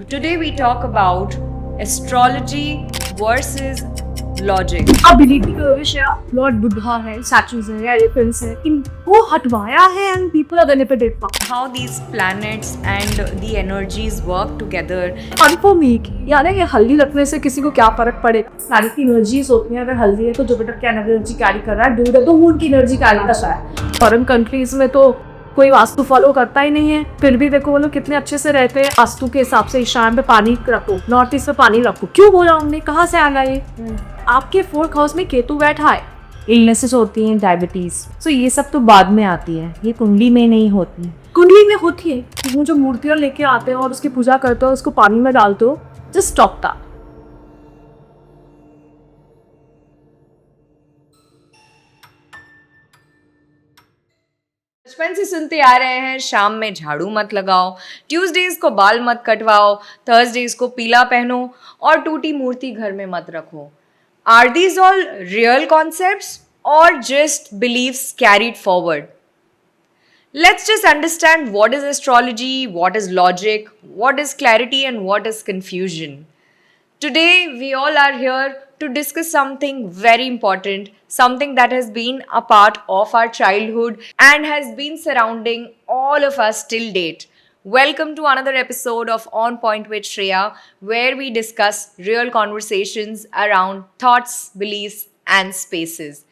Today we talk about astrology versus logic. आप believe नहीं करोगे श्रेया, लॉर्ड बुद्धा है, स्टैचूज है, एलिफेंट्स है, इनको हटवाया है and people are benefited from. How these planets and the energies work together. Confirm ही कि यानी कि हल्दी रखने से किसी को क्या फर्क पड़ेगा। प्लैनेट की एनर्जीज होती हैं, अगर हल्दी है तो जुपिटर की एनर्जी कैरी कर रहा है, दूध है तो मून की एनर्जी कैरी कर रहा है। फॉरेन कंट्रीज में तो कोई वास्तु फॉलो करता ही नहीं है, फिर भी देखो वो लोग कितने अच्छे से रहते हैं। वास्तु के हिसाब से ईशान पे पानी रखो, नॉर्थ ईस्ट पे पानी रखो। क्यों बोला हमने, कहाँ से आ गया ये? आपके 4th हाउस में केतु बैठा है, इलनेसेस होती हैं, डायबिटीज, सो ये सब तो बाद में आती है, ये कुंडली में नहीं होती। कुंडली में होती है। वो जो मूर्तियां लेके आते हैं और उसकी पूजा करते हो, उसको पानी में डालते हो, जस्ट स्टॉप दैट। बचपन से सुनते आ रहे हैं शाम में झाड़ू मत लगाओ, ट्यूसडेज को बाल मत कटवाओ, थर्सडेज को पीला पहनो और टूटी मूर्ति घर में मत रखो। Are these all real concepts or just beliefs carried forward? Let's just understand what is astrology, what is logic, what is clarity, and what is confusion. Today, we all are here to discuss something very important, something that has been a part of our childhood and has been surrounding all of us till date. Welcome to another episode of On Point with Shreya, where we discuss real conversations around thoughts, beliefs, and spaces.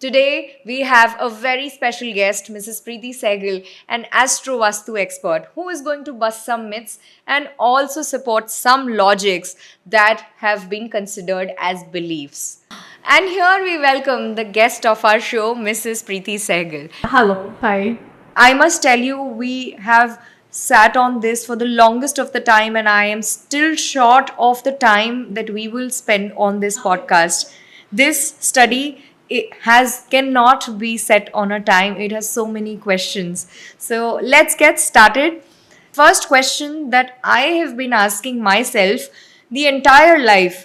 Today, we have a very special guest, Mrs. Preeti Sehgal, an Astro Vastu expert, who is going to bust some myths and also support some logics that have been considered as beliefs. And here we welcome the guest of our show, Mrs. Preeti Sehgal. Hello, hi. I must tell you, we have sat on this for the longest of the time, and I am still short of the time that we will spend on this podcast. This study cannot be set on a time. It has so many questions. So let's get started. First question that I have been asking myself the entire life,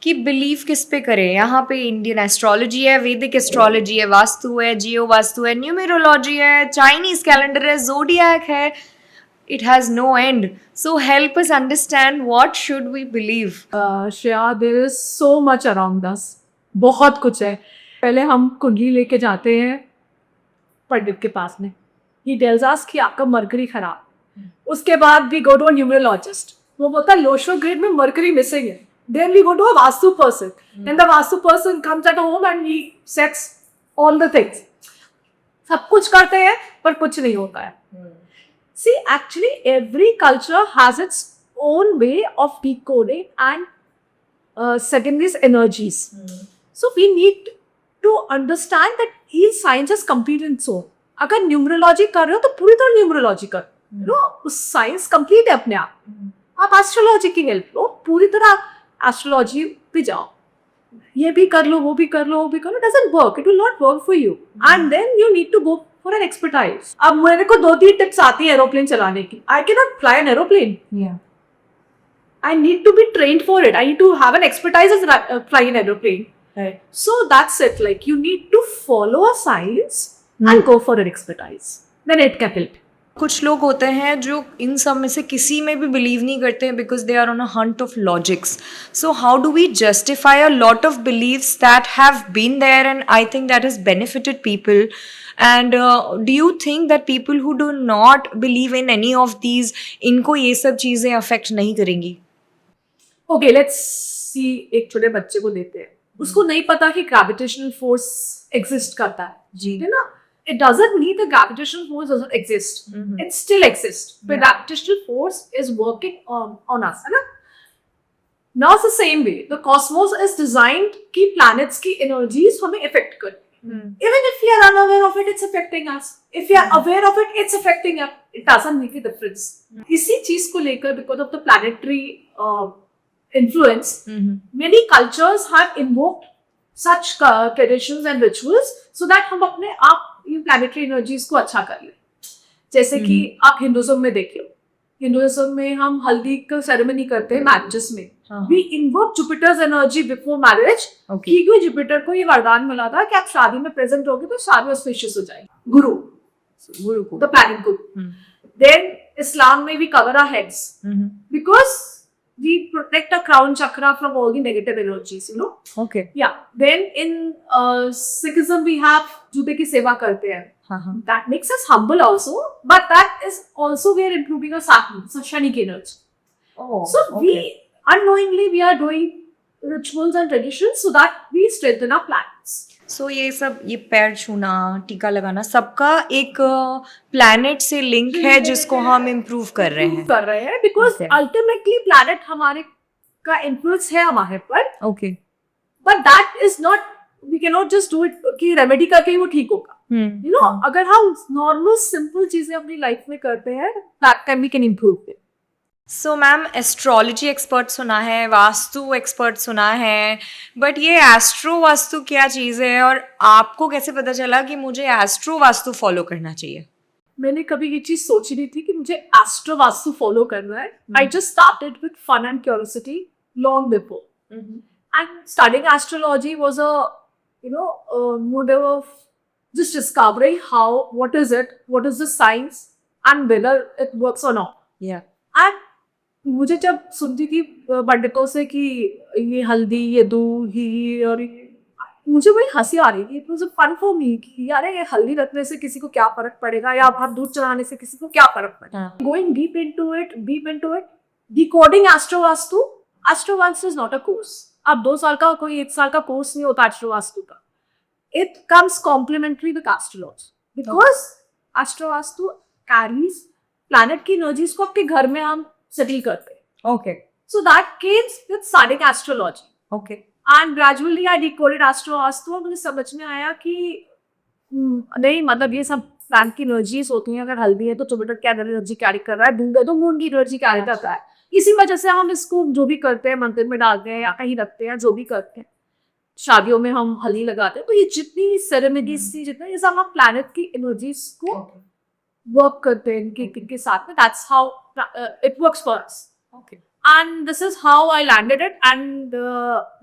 कि believe किस पे करें। यहाँ पे Indian astrology है, वैदिक astrology है, वास्तु है, जियो वास्तु है, न्यूमेरोलॉजी है, चाइनीज कैलेंडर है, जोडियक है। It has no end. So help us understand, what should we believe? Shreya, there is so much around us, बहुत कुछ है। पहले हम कुंडली लेके जाते हैं पंडित के पास में, ही टेल्स अस कि आपका मरकरी खराब। उसके बाद we go to a numerologist, वो बोलता है लोशो ग्रेड में मरकरी मिसिंग है। Then we go to a vastu person, and the vastu person comes at home and he sets all the things. सब कुछ करते हैं पर कुछ नहीं होता है। See, actually, every culture has its own way of decoding and setting these energies. So we need to understand that each science is complete in its own. अगर न्यूमरोलॉजी कर रहे हो तो पूरी तरह न्यूमरोलॉजी कर लो, साइंस कंप्लीट है अपने आप। आप एस्ट्रोलॉजी की हेल्प लो, पूरी तरह एस्ट्रोलॉजी पे जाओ, ये भी कर लो, वो भी कर लो, वो भी कर लो। Doesn't work, it will not work for you, and then you need to go for an expertise. अब मेरे को 2-3 टिप्स आती है एरोप्लेन चलाने की। I can not fly an aeroplane, I need to be trained for it, I need to have an expertise as fly an aeroplane. So that's it, like you need to follow a science and go for an expertise, then it can help. कुछ लोग होते हैं जो इन सब में से किसी में भी बिलीव नहीं करते हैं, because they are on a hunt of logics. So how do we justify a lot of believes that have been there, and I think that has benefited people. And do you think that people who do not believe in any of these, इनको ये सब चीज़ें affect नहीं करेंगी? Okay, let's see, एक छोटे बच्चे को लेते हैं, उसको नहीं पता कि ग्रेविटेशनल फोर्स एग्जिस्ट करता है, जी, है ना? It doesn't mean the gravitational force doesn't exist. It still exists. But gravitational force is working on us, है ना? Now it's the same way. The cosmos is designed कि planets की energies हमें affect कर. Even if we are unaware of it, it's affecting us. If we are aware of it, it's affecting us. It doesn't make a difference. इसी चीज को लेकर, because of the planetary influence, many cultures have invoked such traditions and rituals so that हम अपने आप इन planetary energies को अच्छा कर ले। जैसे कि आप हिंदुज्म में देखिए, हिंदुज्म में हम हल्दी का सेरेमनी करते हैं मैरिजेस में। We invoke Jupiter's energy before marriage, क्योंकि जुपिटर को ये वरदान मिला था कि आप शादी में प्रेजेंट होगे तो शादी ऑस्पिशियस हो जाएगी। गुरु को, the planet Guru. Then Islam में we cover our heads because we protect our crown chakra from all the negative energies, you know. Okay. Yeah. Then in Sikhism we have जूते की सेवा करते हैं. हाँ. That makes us humble also, but that is also we are improving our Shanic energy. Oh. So we unknowingly we are doing rituals and traditions so that we strengthen our planets. सो ये सब, ये पैर छूना, टीका लगाना, सबका एक planet से लिंक है जिसको हम इम्प्रूव कर रहे हैं. Because Okay. अल्टीमेटली प्लैनेट हमारे का इन्फ्लुएंस है हमारे पर, Okay. But that is not, we can not just do it कि रेमेडी करके ही वो ठीक होगा. यू नो, अगर हम नॉर्मल सिंपल चीजें अपनी लाइफ में करते हैं, that can we can improve it. So ma'am, astrology expert सुना है, वास्तु एक्सपर्ट सुना है, बट ये एस्ट्रो वास्तु क्या चीज़ है और आपको कैसे पता चला कि मुझे एस्ट्रो वास्तु फॉलो करना चाहिए? मैंने कभी ये चीज सोची नहीं थी कि मुझे एस्ट्रो वास्तु फॉलो करना है. I just started with fun and curiosity long before. And studying astrology was a, you know, a model of just discovering what is it, what is the science, and whether it works or not. Yeah. And मुझे जब सुनती थी पंडितों से कि ये हल्दी, ये दूही और मुझे वही हंसी आ रही थी. It was fun for me कि यार ये हल्दी रखने से किसी को क्या फर्क पड़ेगा, या आप दूध चढ़ाने से किसी को क्या फर्क पड़ेगा. Going deep into it, decoding Astrovastu. Astrovastu is not a course. अब 2 साल का, कोई 1 साल का कोर्स नहीं होता एस्ट्रोवास्तु का. It comes complementary with astrology, because Astrovastu carries planet की एनर्जीज को आपके घर में हम सेटल करते हैं. Okay. So that came with Sadic astrology. Okay. And gradually I decoded astrovastu और मुझे समझ में आया कि नहीं, मतलब ये सब प्लांट की एनर्जीज होती हैं. अगर हल्दी है तो टोमेटो क्या एनर्जी कैरी कर रहा है, दूध है तो मून की एनर्जी कैरी करता है. इसी वजह से हम इसको जो भी करते हैं मंदिर में डालते हैं या कहीं रखते हैं, जो भी करते हैं, शादियों में हम हल्दी लगाते हैं. तो ये जितनी सेरेमनीज थी, जितना ये सब हम प्लानट की एनर्जीज को वर्क करते हैं इनके साथ में. That's how it works for us. Okay. And this is how I landed it. And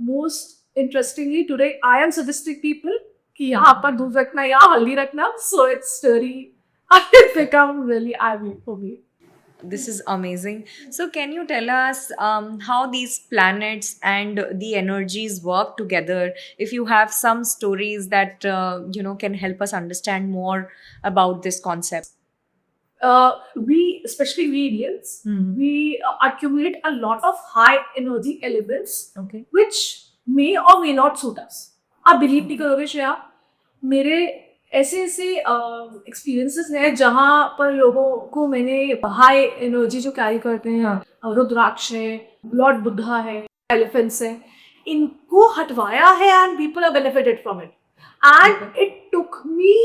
most interestingly, today I am suggesting people कि यहाँ पर दूध रखना या हल्दी रखना. So it's very, it become really eye-opening for me. This is amazing. So can you tell us how these planets and the energies work together? If you have some stories that can help us understand more about this concept. We, especially we Indians, we accumulate a lot of high energy elements, Okay. which may or may not suit us. आप believe नहीं करोगे श्रेया, मेरे ऐसे experiences हैं जहाँ पर लोगों को मैंने हाई एनर्जी जो कैरी करते हैं, रुद्राक्ष है, लॉर्ड बुद्धा है, एलिफेंट्स है, इनको हटवाया है and people are benefited from it. And it took me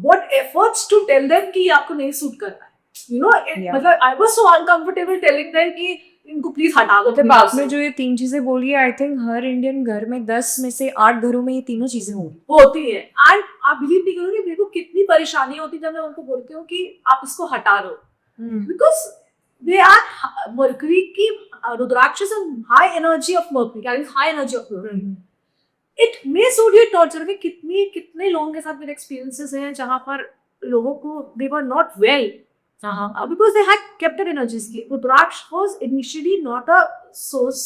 what efforts to tell them कि आपको नहीं सूट करना है. You know, मतलब I was so uncomfortable telling them कि इनको प्लीज हटा दो. मतलब आपने जो ये 3 चीजें बोली है, आई थिंक हर इंडियन घर में 10 में से 8 घरों में ये तीनों चीजें होती है. एंड आप बिलीव नहीं करोगे मेरे को कितनी परेशानी होती जब मैं उनको बोलती हूँ कि आप इसको हटा दो. बिकॉज दे आर मर्करी की rudraksha is high energy of Mercury, high energy of Mercury. It may suit you, not suit. कितने लोगों के साथ मेरे एक्सपीरियंसेस हैं जहाँ पर लोगों को they were not well because they had kept their energies. Rudraksha was initially not a source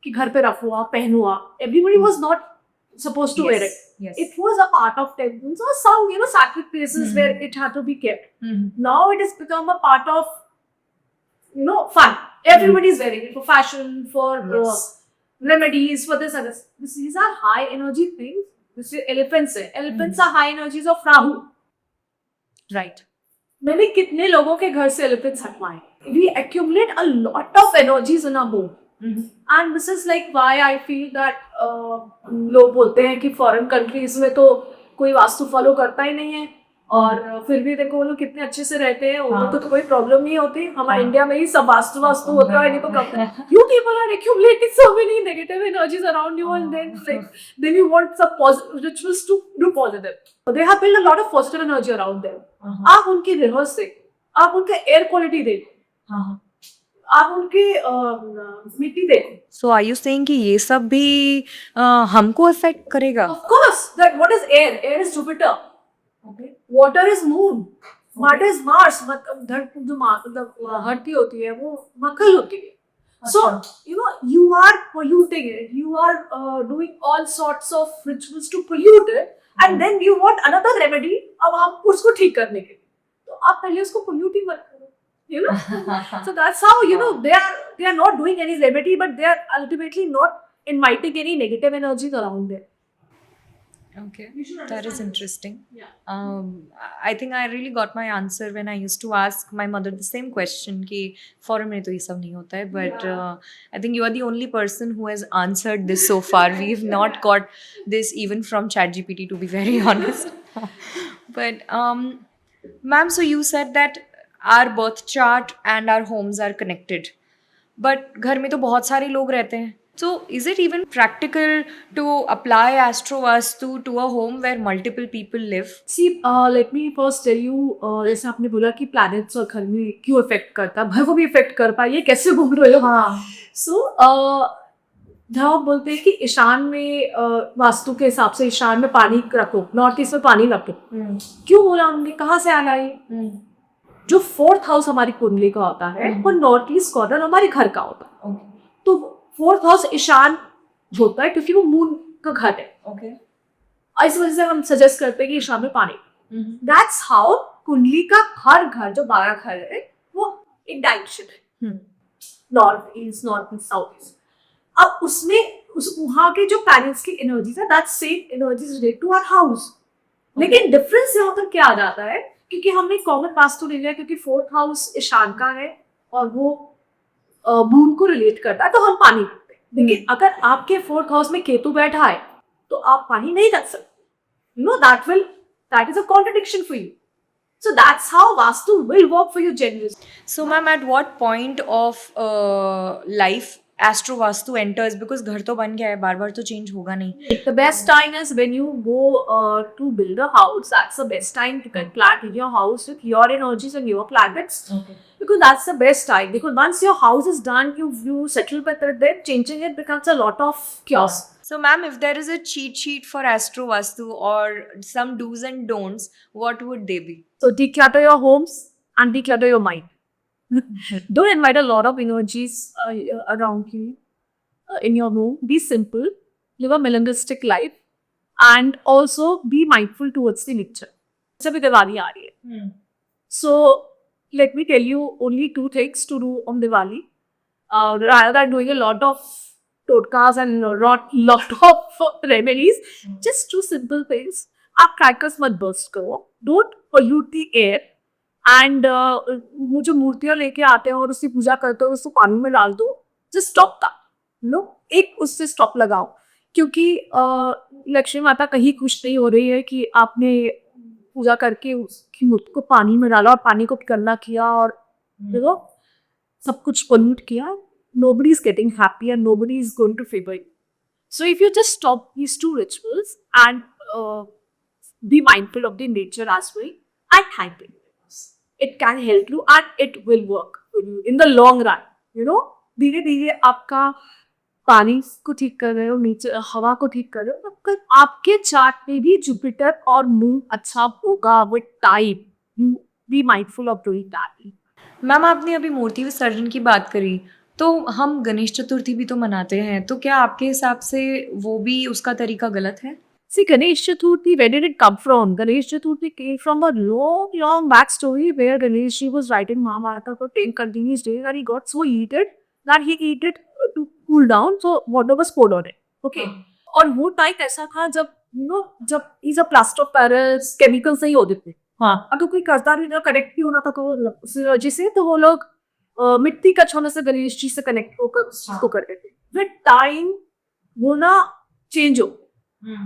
कि घर पे रखो आप, पहनो आप. Everybody was not supposed to wear it. Yes. It was a part of temples or some, sacred places where it had to be kept. Now it has become a part of, fun. Everybody is wearing it for fashion, for remedies, for this and this. These are high energy things. This is elephants. Elephants are high energies of Rahu. Right. मैंने कितने लोगों के घर से elephants हटवाए. We accumulate a lot of energies in our home. And this is like why I feel that लोग बोलते हैं कि फॉरेन कंट्रीज में तो कोई वास्तु फॉलो करता ही नहीं है, और फिर भी देखो वो लोग कितने अच्छे से रहते हैं. उनको तो कोई प्रॉब्लम नहीं होती. हमारे इंडिया में ही सब वास्तु होता है, नहीं तो कब you people are accumulating so many negative energies around you, and then you want some positive rituals to do positive. They have built a lot of positive energy around them. आप उनकी rehearse देखो, आप उनके air quality देखो, आप उनकी मिट्टी देखो. So are you saying कि ये सब भी हमको अफेक्ट करेगा? Of course, that what is air? Air is Jupiter. Okay. Water is moon. Mud is Mars. धरती जो मतलब धरती होती है वो मक्खल होती है. So you are polluting it. You are doing all sorts of rituals to pollute it, and then you want another remedy. अब हम उसको ठीक करने के लिए, तो आप पहले उसको pollute ही मत करो. So that's how they are not doing any remedy, but they are ultimately not inviting any negative energies around it. Okay, You should that is understand. interesting. Yeah. I think I really got my answer when I used to ask my mother the same question कि foreign में तो ये सब नहीं होता है, but I think you are the only person who has answered this so far. We've not got this even from ChatGPT, to be very honest. But ma'am, so you said that our birth chart and our homes are connected. But घर में तो बहुत सारे लोग रहते हैं. So is it even practical to apply Astro Vastu to a home where multiple people live? See, let me first tell you, जैसे आपने बोला कि planets और घर में क्यों इफेक्ट करता है, वो भी इफेक्ट कर पाए, ये कैसे बोल रहे हो? हाँ. So, जहाँ आप बोलते हैं कि ईशान में वास्तु के हिसाब से ईशान में पानी रखो, नॉर्थ ईस्ट में पानी रखो, क्यों बोला हमने, कहाँ से आना है? जो 4th हाउस हमारी कुंडली का होता है वो नॉर्थ ईस्ट कॉर्नर हमारे घर का होता है. तो 4th हाउस ईशान होता है क्योंकि वो मून का घर है. Okay. इस वजह से हम सजेस्ट करते हैं कि ईशान में पानी. दैट्स हाउ कुंडली का हर घर जो 12 घर है वो एक डायरेक्शन है, नॉर्थ ईस्ट, साउथ ईस्ट. अब उसमें वहाँ के जो पैरेंट्स की एनर्जीज है, that same energies relate to our house. लेकिन डिफरेंस यहाँ पर क्या आ जाता है, क्योंकि हमने कॉमन वास्तु ले लिया क्योंकि 4th हाउस ईशान का है और वो मून को रिलेट करता है, तो हम पानी रखते हैं. लेकिन अगर आपके 4th हाउस में केतु बैठा है तो आप पानी नहीं रख सकते. That is a contradiction for you. So that's how Vastu will work for you generally. So ma'am, at what point of life Astro Vastu enters? Because घर तो बन गया है, बार बार तो change होगा नहीं. The best time is when you go to build a house. That's the best time to plan your house with your energies and your planets. Okay. Because that's the best time. Because once your house is done, you settle with it, then changing it becomes a lot of chaos. So ma'am, if there is a cheat sheet for Astro Vastu or some do's and don'ts, what would they be? So declutter your homes and declutter your mind. Don't invite a lot of energies around you in your home. Be simple, live a minimalistic life, and also be mindful towards the nature. जैसे भी दिवाली आ रही है, so let me tell you only 2 things to do on Diwali. Rather than doing a lot of totkas and lot of remedies, just 2 simple things. आप crackers मत burst करो, don't pollute the air, and वो जो मूर्तियां लेके आते हैं और उसकी पूजा करते हो उसको पानी में डाल दो. Just stop that. एक उससे स्टॉप लगाओ, क्योंकि लक्ष्मी माता कहीं खुश नहीं हो रही है कि आपने पूजा करके उसकी मूर्ति को पानी में डाला और पानी को गंदा किया और सब कुछ पोल्यूट किया. Nobody is getting happy and nobody is going to favor you. So if you just stop these 2 rituals and be mindful of the nature as well and thank it, it can help you and it will work for you in the long run. धीरे धीरे आपका पानी को ठीक कर रहे हो, नीचे हवा को ठीक कर रहे हो, आपके चार्ट में भी जुपिटर और मून अच्छा होगा with time. Be mindful of doing that. Ma'am, आपने अभी मूर्ति विसर्जन की बात करी, तो हम गणेश चतुर्थी भी तो मनाते हैं, तो क्या आपके हिसाब से वो भी उसका तरीका गलत है? See, Ganesh Chaturthi, where did it come from? Ganesh Chaturthi came from a long backstory where Ganesh Ji was writing Mahabharata for 10 continuous days and he got so heated that he ate it to cool down, so water was poured on it. Okay. और वो time ऐसा था जब is a plaster of Paris chemicals नहीं होते थे. हाँ, अगर कोई करता भी कनेक्ट भी होना था जिसे, तो वो लोग मिट्टी का छोने से गणेश जी से कनेक्ट होकर उस चीज को करते थे. विद टाइम वो ना चेंज हो.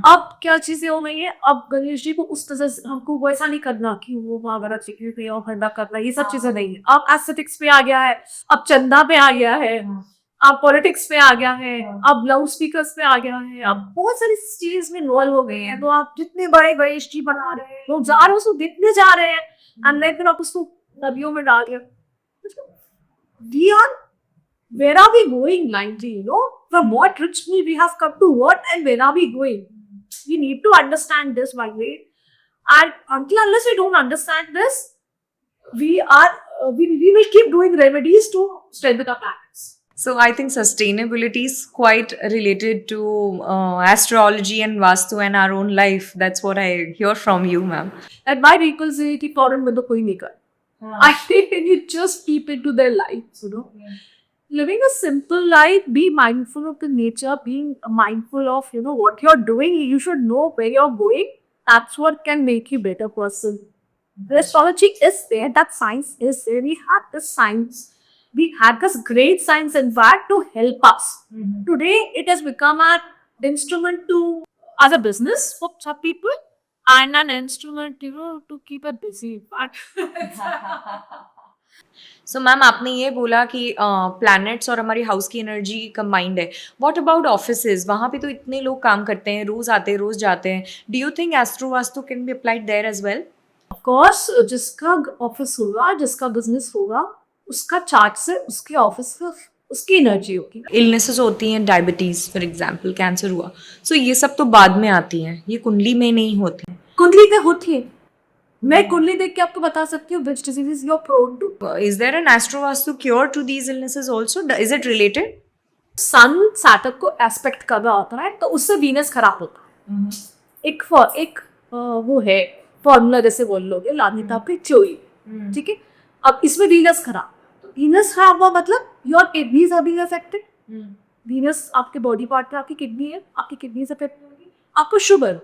अब क्या चीजें हो गई है, अब गणेश जी को उस तरह से हमको वैसा नहीं करना कि वो महाभारत सीखने पे और खंडा करना, ये सब चीजें नहीं है. अब एस्थेटिक्स पे आ गया है, अब चंदा पे आ गया है, अब पॉलिटिक्स पे आ गया है, अब लाउड स्पीकर्स पे आ गया है, अब बहुत सारी चीज में इन्वॉल्व हो गए हैं. तो आप जितने बड़े गणेश जी बना रहे हैं, लोग जा रहे हैं, देखने जा रहे हैं, एंड देन आप उसको नदियों में डाल दिया. Where are we going, Lindsay? From what ritual we have come to what, and where are we going? We need to understand this, by the way. And until unless we don't understand this, we will keep doing remedies to strengthen our planets. So I think sustainability is quite related to astrology and Vastu and our own life. That's what I hear from you, ma'am. And my vehicle say कि foreign में तो कोई नहीं कर. I think when you just keep into their lives, you know. Living a simple life, be mindful of the nature, being mindful of, you know, what you're doing. You should know where you're going. That's what can make you a better person. The astrology is there, that science is there. We had this science. We had this great science, in fact, to help us. Today, it has become an instrument to, as a business for some people, and an instrument, you know, to keep it busy. But so ma'am आपने ये बोला कि planets और हमारी house की energy combined है. What about offices? वहाँ पे तो इतने लोग काम करते हैं, रोज आते हैं, रोज जाते हैं. Do you think astro vastu can be applied there as well? Of course, जिसका ऑफिस होगा, जिसका बिजनेस होगा, उसका चार्ट से उसके ऑफिस में उसकी एनर्जी होगी. इलनेसेस होती हैं, डायबिटीज फॉर एग्जांपल, कैंसर हुआ, सो ये सब तो बाद में आती हैं, ये कुंडली में नहीं होती. कुंडली पे होती है. मैं कुंडली देख के आपको बता सकती हूँ which diseases you're prone to. Is there an astro vastu cure to these illnesses also? Is it related? Sun Saturn को एस्पेक्ट कर रहा होता है तो उससे वीनस खराब होता है. एक वो है फॉर्मूला, जैसे बोल लोगे लानिता पे थ्योरी. ठीक है. अब इसमें वीनस खराब, तो वीनस खराब हुआ मतलब your kidneys are being affected. Venus आपके बॉडी पार्ट पे, आपकी किडनी है, आपकी किडनी से अफेक्ट होगी. आपको sugar,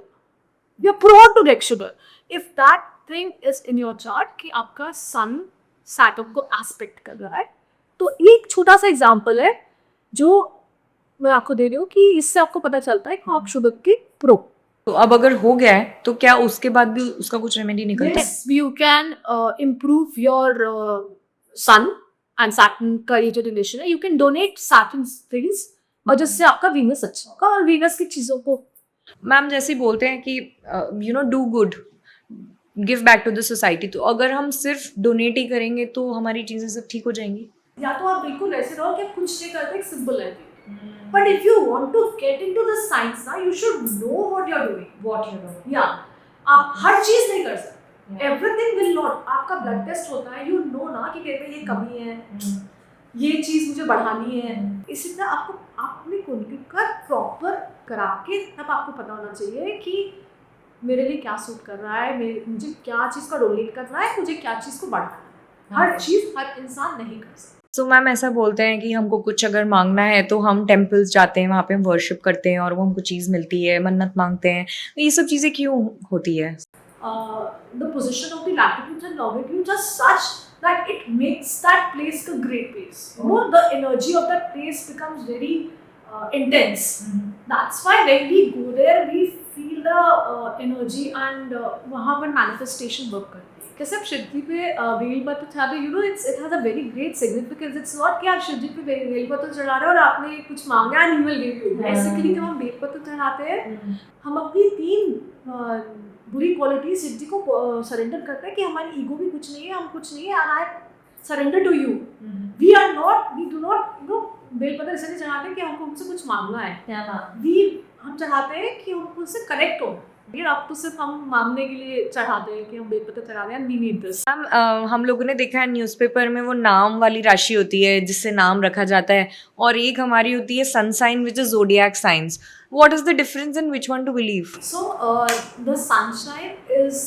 you are prone to get sugar if that thing is in your chart कि आपका सन सैटर्न को एस्पेक्ट कर रहा है. तो एक छोटा सा एग्जांपल है जो मैं आपको दे रही हूँ कि इससे आपको पता चलता है कि आप शुगर के प्रो. तो अब अगर हो गया है तो क्या उसके बाद भी उसका कुछ रेमेडी निकलता है? Yes, you can improve your sun and Saturn का ये जो रिलेशन है, you can donate Saturn things और जिससे आपका वीनस अच्छा होगा और वीनस की चीज़ों को. मैम जैसे बोलते हैं कि you know do good, give back to the society, तो अगर हम सिर्फ डोनेट ही करेंगे तो हमारी चीज़ें सब ठीक हो जाएंगी? या तो आप बिल्कुल ऐसे रहो कि आप कुछ नहीं करते, एक सिंपल है. But if you want to get into the science ना, you should know what you're doing. Yeah. आप हर चीज़ नहीं कर सकते. Everything will not. आपका ब्लड टेस्ट होता है, you know ना कि मेरे में ये कमी है, ये चीज़ मुझे बढ़ानी है. इसी तरह आपको अपनी कुंडली का प्रॉपर करा के तब आपको पता होना चाहिए कि मेरे लिए क्या सूट कर रहा है, मुझे क्या चीज़ का डोनेट करना है, मुझे क्या चीज़ को बढ़ाना है. हर चीज़ हर इंसान नहीं कर सकता. सो मैम ऐसा बोलते हैं कि हमको कुछ अगर मांगना है तो हम टेम्पल्स जाते हैं, वहाँ पे हम वर्शिप करते हैं और वो हमको चीज़ मिलती है, मन्नत मांगते हैं. तो ये सब चीज़ें क्यों होती है? The position of the latitudes and longitudes are such that it makes that place a great place. You know, the energy of that place becomes very intense. That's why when we go there, we feel the energy and वहाँ पर manifestation work करती है. कैसे आप शिवजी पे बेलपत्र चढ़ाते, you know it has a very great significance. It's not कि आप शिवजी पे बेलपत्र चढ़ा रहे हो और आपने कुछ मांगा and you will give you. Basically जब हम बेलपत्र चढ़ाते हैं, हम अपनी 3 बुरी क्वालिटी शिवजी को सरेंडर करते हैं कि हमारी ईगो भी कुछ नहीं है, हम कुछ नहीं है, and I surrender to you. We do not you know बेलपत्र इसलिए चढ़ाते हैं कि हमको उनसे कुछ मांगना है. हम चढ़ाते हैं कि हमको उससे कनेक्ट हो. अब तो सिर्फ हम मांगने के लिए चढ़ाते हैं कि हम बेलपत्र चढ़ाते हैं. We need this. हम लोगों ने देखा है न्यूज़पेपर में वो नाम वाली राशि होती है जिससे नाम रखा जाता है, और एक हमारी होती है sun sign which is zodiac science. What is the difference and which one to believe? So the sunshine is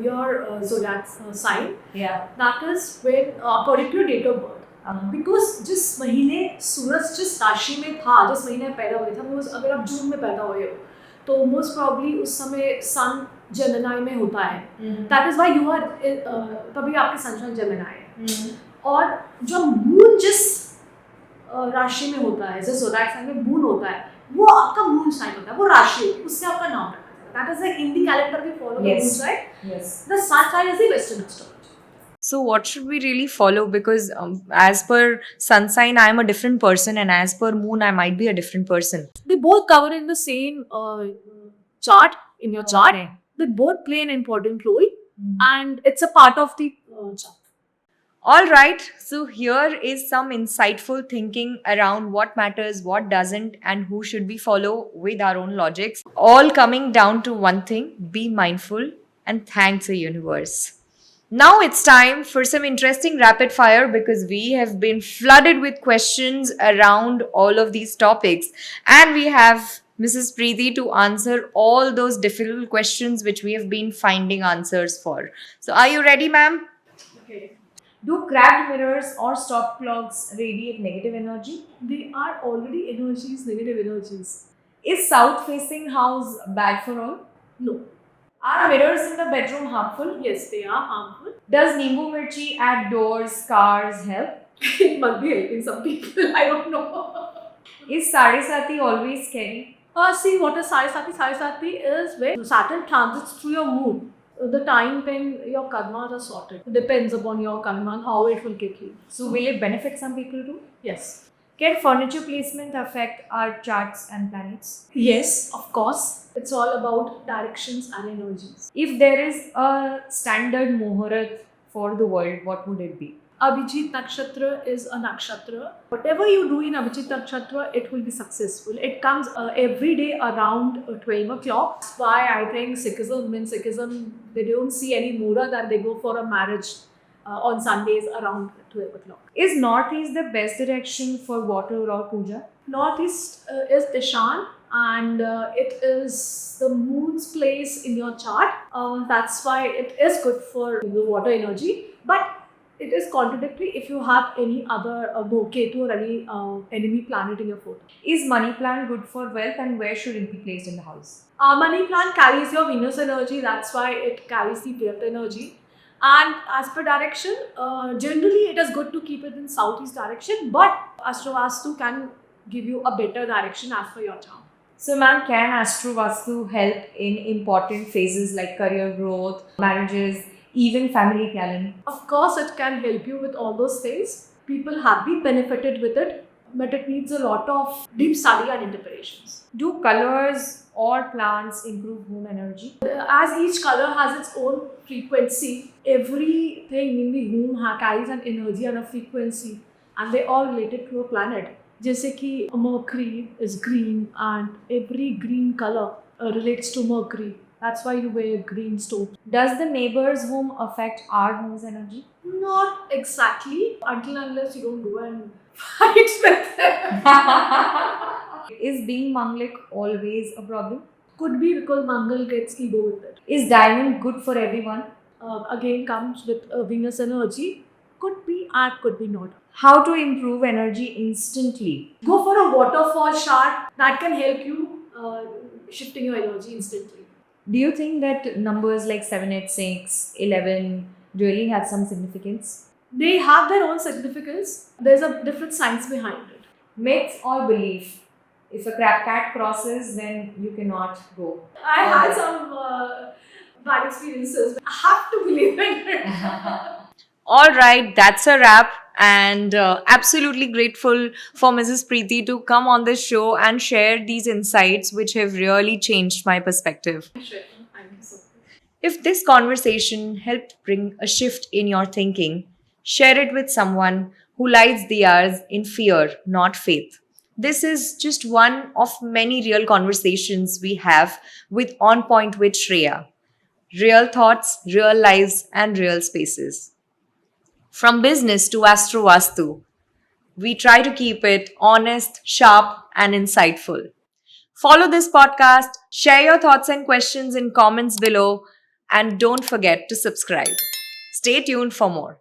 your zodiac sign. Yeah. That is when according to your date of birth. Because जिस महीने सूरज जिस राशि में था, जिस महीने पैदा हुए थे, वो अगर आप जून में पैदा हुए हो तो मोस्ट प्रॉब्ली उस समय सन जेमिनी में होता है. That is why you are तभी आपके सनशाइन जेमिनी है. और जो मून जिस राशि में होता है, जिस ज़ोडिएक साइन में मून होता है, वो आपका मून साइन होता है, वो राशि होती है, उससे आपका नाम रखा जाता है. That is like in the calendar we follow the moon sign. The sun sign is the western astrology. So what should we really follow? Because as per sun sign, I am a different person, and as per moon, I might be a different person. They both cover in the same chart, in your chart. They both play an important role, and it's a part of the chart. All right, so here is some insightful thinking around what matters, what doesn't, and who should we follow with our own logics. All coming down to one thing: be mindful and thank the universe. Now it's time for some interesting rapid fire because we have been flooded with questions around all of these topics, and we have Mrs. Preeti to answer all those difficult questions which we have been finding answers for. So, are you ready, ma'am? Okay. Do cracked mirrors or stop clocks radiate negative energy? They are already energies, negative energies. Is south facing house bad for all? No. Are mirrors in the bedroom harmful? Yes, they are harmful. Does Nimbu Mirchi at doors, cars help? It must be helping some people. I don't know. Is Sari Sati always scary? See, what is Sai Sati? Sai Sati is where Saturn transits through your moon. The time when your karmas are sorted. It depends upon your karma and how it will kick you. So will it benefit some people too? Yes. Can furniture placement affect our charts and planets? Yes, of course. It's all about directions and energies. If there is a standard muhurat for the world, what would it be? Abhijit Nakshatra is a nakshatra. Whatever you do in Abhijit Nakshatra, it will be successful. It comes every day around 12 o'clock. That's why I think Sikhism, they don't see any muhurat that they go for a marriage on Sundays around 12 o'clock. Is northeast the best direction for water or puja? Northeast is Dishan, and it is the moon's place in your chart. That's why it is good for the water energy. But it is contradictory if you have any other Ketu or any enemy planet in your photo. Is money plant good for wealth and where should it be placed in the house? Money plant carries your Venus energy, that's why it carries the wealth energy. And as per direction, generally it is good to keep it in southeast direction, but Astrovastu can give you a better direction as per your charm. So ma'am, can Astro Vastu help in important phases like career growth, marriages, even family planning? Of course, it can help you with all those things. People have been benefited with it, but it needs a lot of deep study and interpretations. Do colors or plants improve home energy? As each color has its own frequency, everything in the home carries an energy and a frequency, and they all related to a planet. जैसे कि Mercury is green and every green color relates to Mercury. That's why you wear green stone. Does the neighbor's home affect our home's energy? Not exactly, until unless you don't go and fight with them. Is being Manglik always a problem? Could be because Mangal gets ego with it. Is diamond good for everyone? Again comes with Venus energy. Could be and could be not. How to improve energy instantly? Go for a waterfall shot that can help you shifting your energy instantly. Do you think that numbers like 786, 11 really have some significance? They have their own significance. There's a different science behind it. Myth or belief? If a cat crosses, then you cannot go. I had some bad experiences. I have to believe in it. All right, that's a wrap. And absolutely grateful for Mrs. Preeti to come on this show and share these insights, which have really changed my perspective. Sure. Thank you so much. If this conversation helped bring a shift in your thinking, share it with someone who lights diyas in fear, not faith. This is just one of many real conversations we have with On Point with Shreya. Real thoughts, real lives, and real spaces. From business to Astro Vastu, we try to keep it honest, sharp, and insightful. Follow this podcast, share your thoughts and questions in comments below, and don't forget to subscribe. Stay tuned for more.